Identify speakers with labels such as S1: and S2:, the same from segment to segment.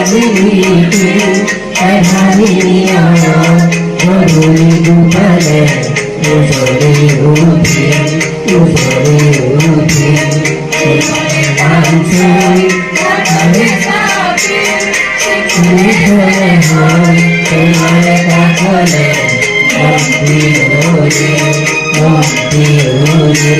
S1: জিলিপি এধানিয়া গধূলি দুপালে উজলি উঠি বাঁধছে কাঠলে চাপি উঠলে হয় তোমার কাঠলে মন্দি ওরে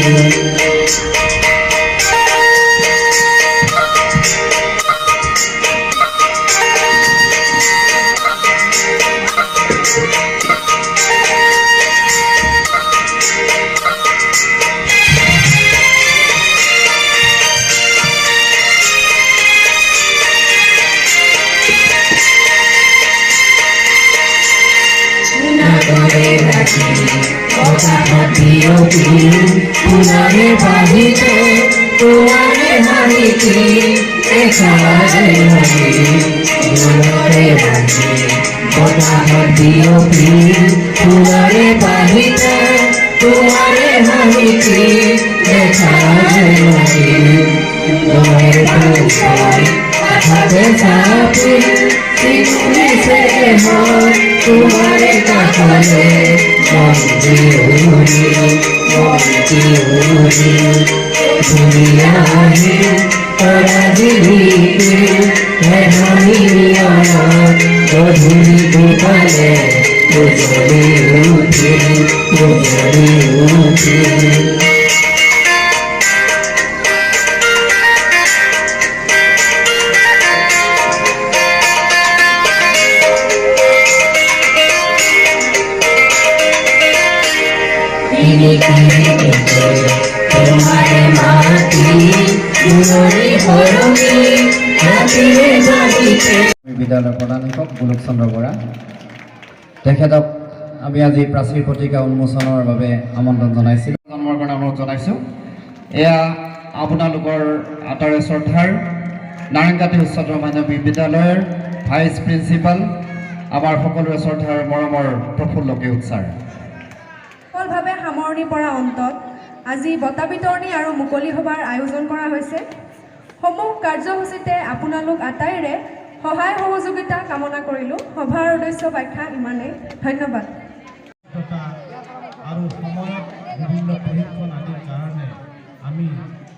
S1: তোমারে বাহিতে তোমারে হারিতে এখানে তোমারে বাহি বতাহত বিয়পি তোমারে বাহিতে তোমারে হারিতে এখানে তোমার পোষায় হাতে চাপি শিখুলিছে হয় তোমারে কাঠলে মন্দি দুনিয়াহি তোরা জিলিপি এধানিয়া গধূলি দুপালে উজলি উঠি তোমারে মাটি মুরলি হরমি হাতিরে বাজিতে বিদ্যালয়ৰ প্ৰধান শিক্ষক গোলক চন্দ্ৰ বৰা তেখেতক আমি আজি প্ৰাচীৰ পত্ৰিকা উন্মোচনৰ বাবে আমন্ত্ৰণ জনাইছিলোঁ জন্মৰ কাৰণে অনুৰোধ জনাইছোঁ এয়া আপোনালোকৰ আঁতৰে শ্ৰদ্ধাৰ নাৰায়ণকাটি উচ্চতৰ মাধ্যমিক বিদ্যালয়ৰ ভাইচ প্ৰিন্সিপাল আমাৰ সকলোৰে শ্ৰদ্ধাৰ মৰমৰ প্ৰফুল্লকে উৎসাৰ
S2: সফলভাৱে সামৰণি পৰা অন্তত আজি বঁটা বিতৰণী আৰু মুকলি সভাৰ আয়োজন কৰা হৈছে সমূহ কাৰ্যসূচীতে আপোনালোক আটাইৰে সহায় সহযোগিতা কামনা কৰিলোঁ সভাৰ উদ্দেশ্য ব্যাখ্যা ইমানেই ধন্যবাদ
S3: আৰু সময়ত বিভিন্ন প্ৰশিক্ষণ আদিৰ কাৰণে আমি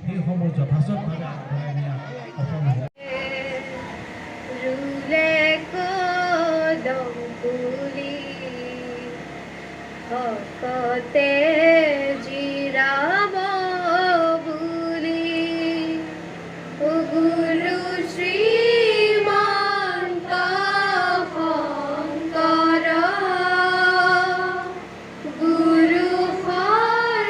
S3: সেইসমূহ যথাযথভাৱে আগবঢ়াই নিয়াত সফল
S4: হকতে জিৰাব বুলি গুৰু শ্ৰীমন্ত শংকৰ গুৰু সৰ্বগুণাকৰ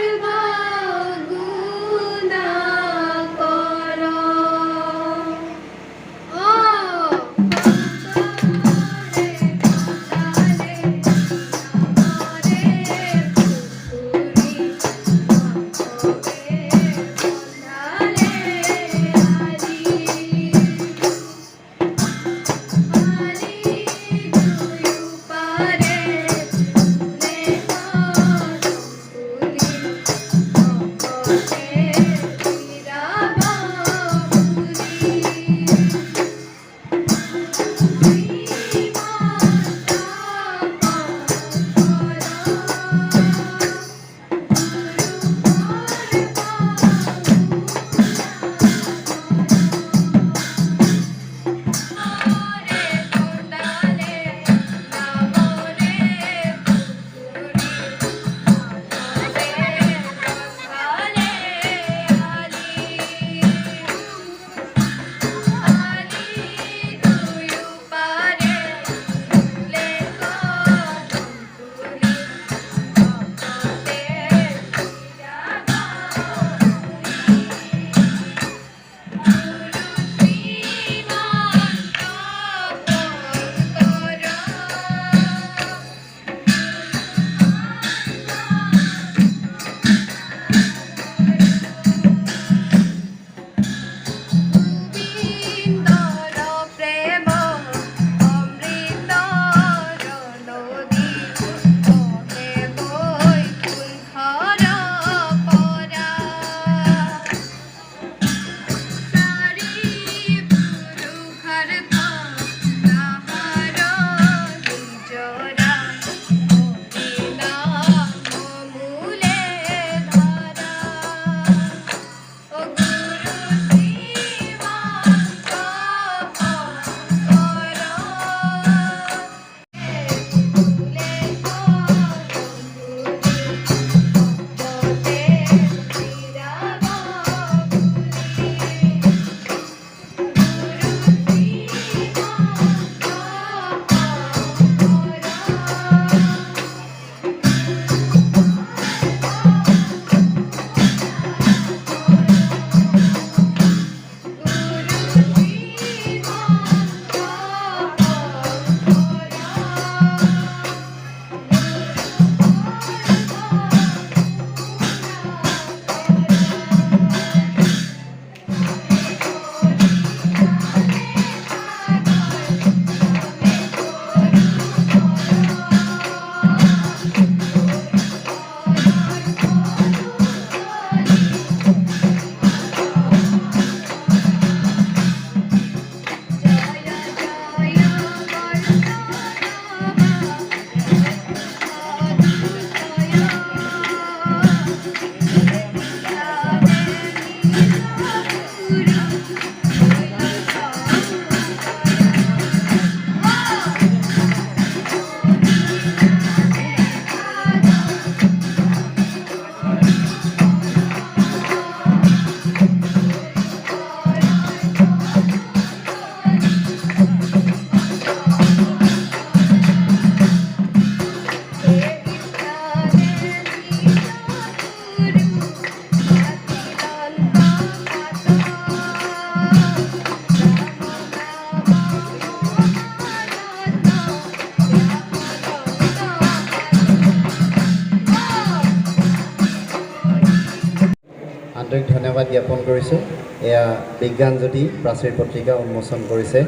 S1: জ্ঞাপন কৰিছোঁ। এয়া বিজ্ঞান জ্যোতি প্ৰাচীৰ পত্ৰিকা উন্মোচন কৰিছে,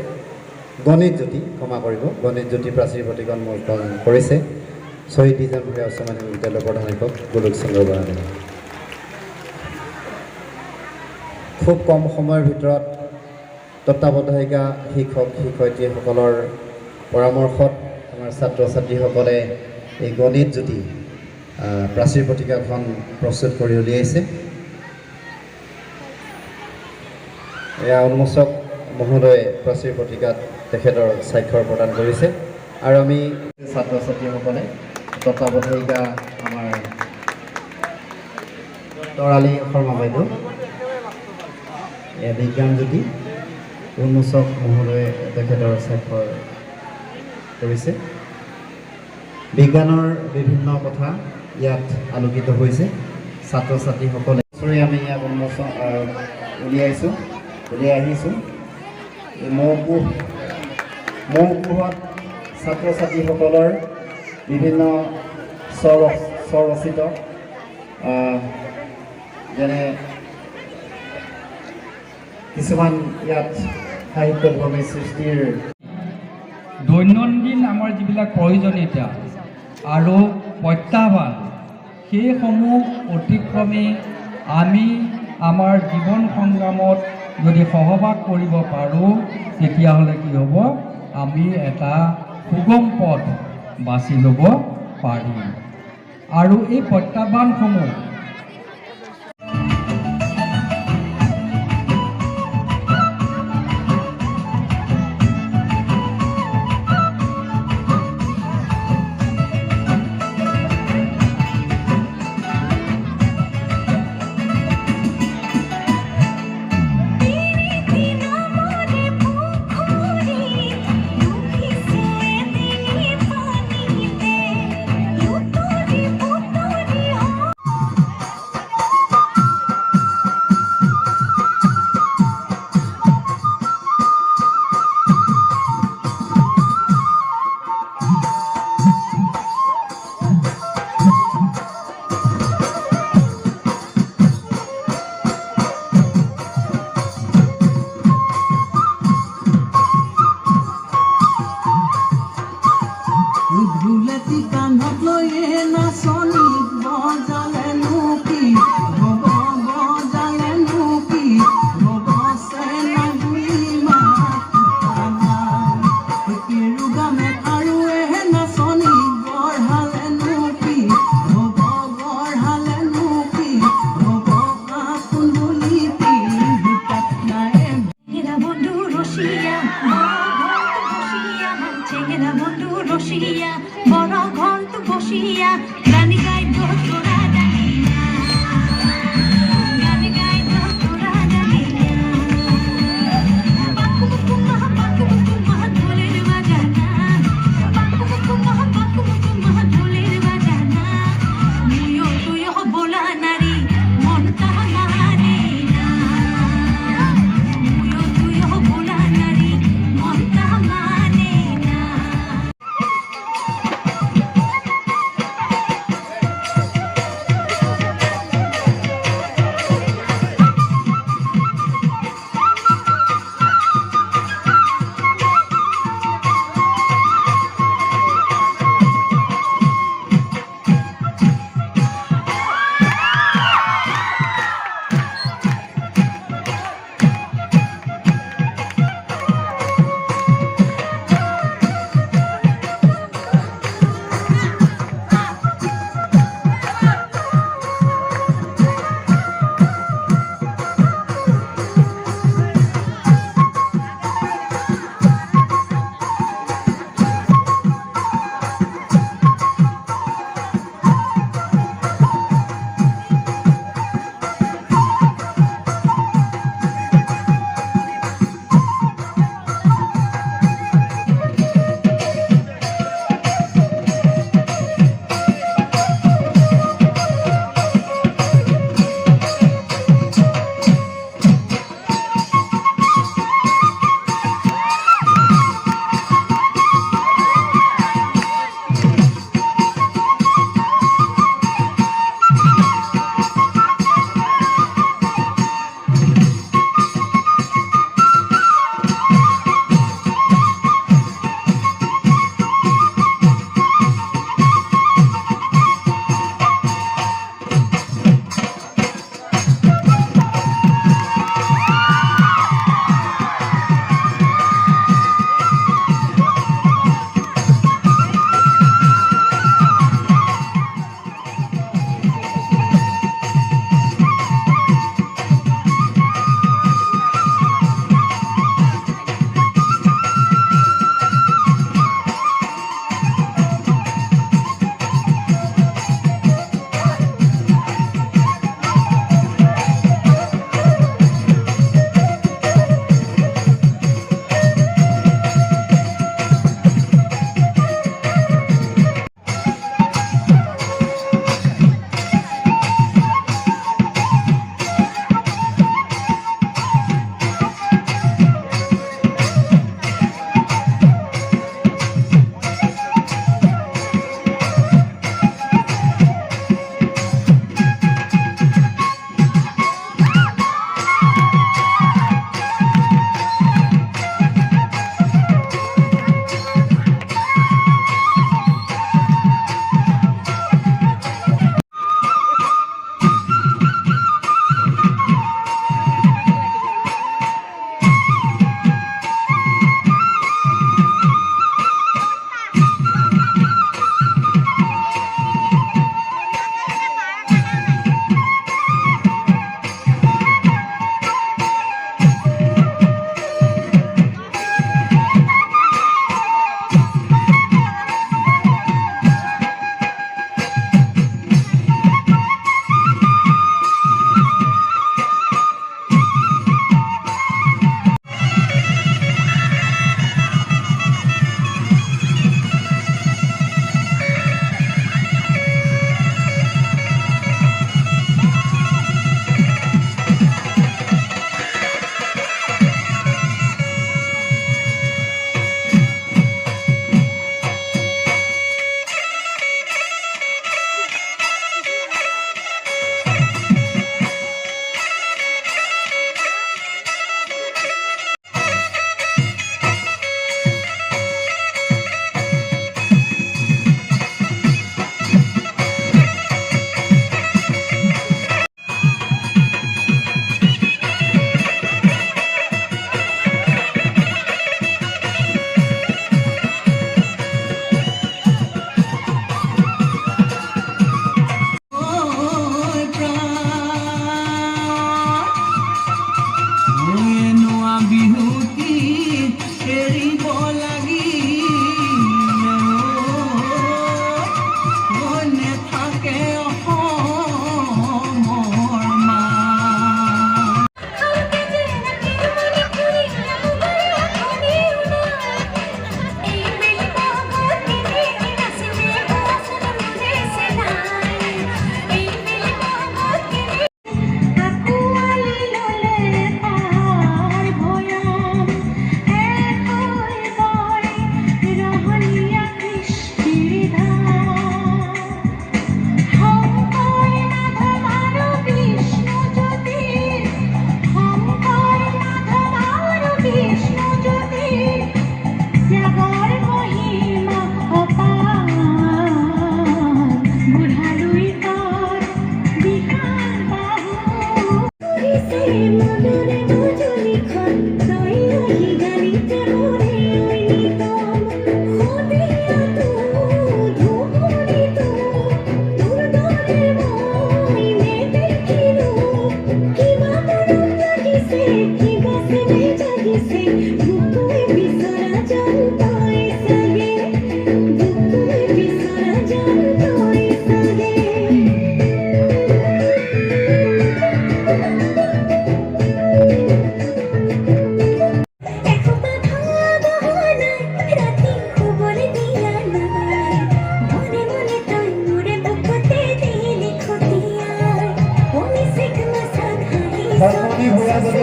S1: গণিত জ্যোতি ক্ষমা কৰিব, গণিত জ্যোতি প্ৰাচীৰ পত্ৰিকা উন্মোচন কৰিছে শ্বহীদ ডিজানপুৰীয়া উচ্চ মাধ্যমিক বিদ্যালয়ৰ প্ৰধান শিক্ষক গোলোক চন্দ্ৰ বৰা। খুব কম সময়ৰ ভিতৰত তত্ত্বাৱধায়িকা শিক্ষক শিক্ষয়িত্ৰীসকলৰ পৰামৰ্শত আমাৰ ছাত্ৰ ছাত্ৰীসকলে এই গণিত জ্যোতি প্ৰাচীৰ পত্ৰিকাখন প্ৰস্তুত কৰি উলিয়াইছে। এয়া উন্মোচক মহোদয়ে প্ৰাচীৰ পত্ৰিকাত তেখেতৰ স্বাক্ষৰ প্ৰদান কৰিছে। আৰু আমি ছাত্ৰ ছাত্ৰীসকলে তত্ত্বাৱধায়িকা আমাৰ তৰালী শৰ্মা বাইদেউ, এয়া বিজ্ঞান জ্যোতি উন্মোচক মহোদয়ে তেখেতৰ স্বাক্ষৰ কৰিছে। বিজ্ঞানৰ বিভিন্ন কথা ইয়াত আলোকিত হৈছে। ছাত্ৰ ছাত্ৰীসকলে আমি ইয়াত উন্মোচন উলিয়াই আহিছোঁ। এই মৌকুহত ছাত্ৰ ছাত্ৰীসকলৰ বিভিন্ন স্বৰচিত যেনে কিছুমান ইয়াত সাহিত্যভূমি সৃষ্টিৰ
S5: দৈনন্দিন আমাৰ যিবিলাক প্ৰয়োজনীয়তা আৰু প্ৰত্যাহ্বান, সেইসমূহ অতিক্ৰমে আমি আমাৰ জীৱন সংগ্ৰামত যদি সহভাগ কৰিব পাৰোঁ, তেতিয়াহ'লে কি হ'ব, আমি এটা সুগম পথ বাছি ল'ব পাৰিম। আৰু এই প্ৰত্যাহ্বানসমূহ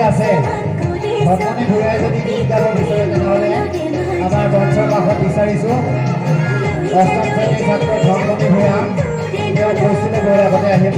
S1: আছে ভগৱানে ঘূৰাই যদি গীত গাব বিচাৰে তেনেহ'লে আমাৰ মঞ্চৰ কাষত বিচাৰিছোঁ অষ্টম শ্ৰেণীৰ ছাত্ৰ ধনমণি ভূঞা তেওঁ কৈছিলে গৈ আগতে আহিব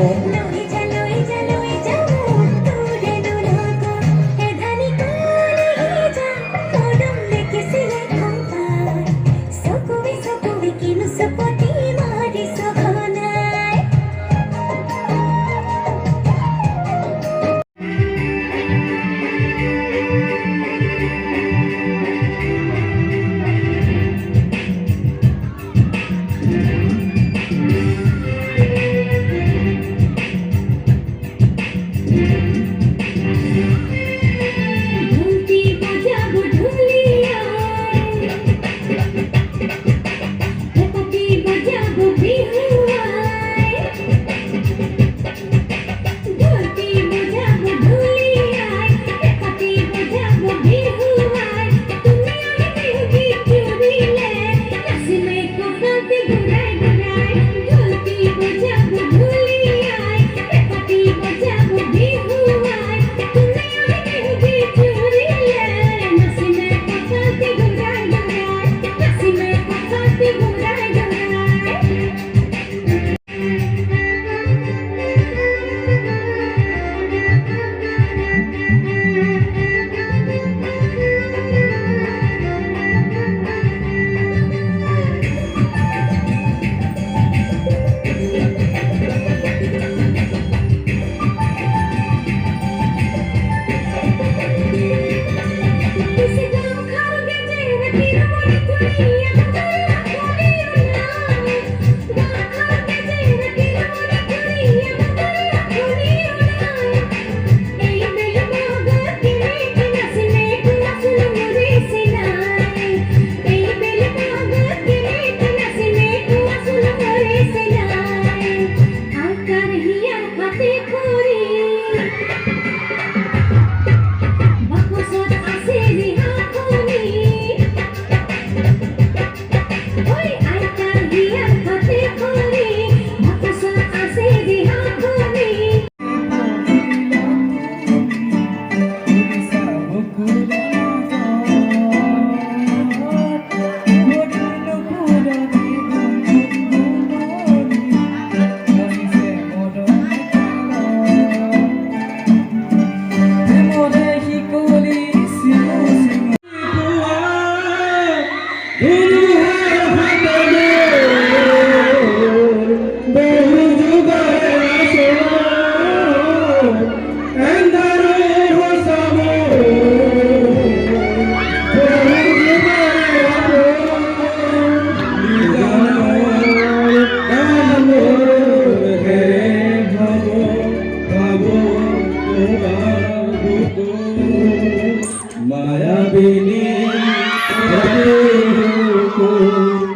S3: মায়াবিনী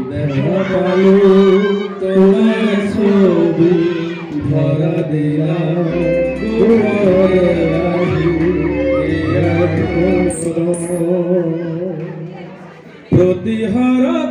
S3: দেখা পালো তোমার ছবি ধরা দিলাম প্রতিহারা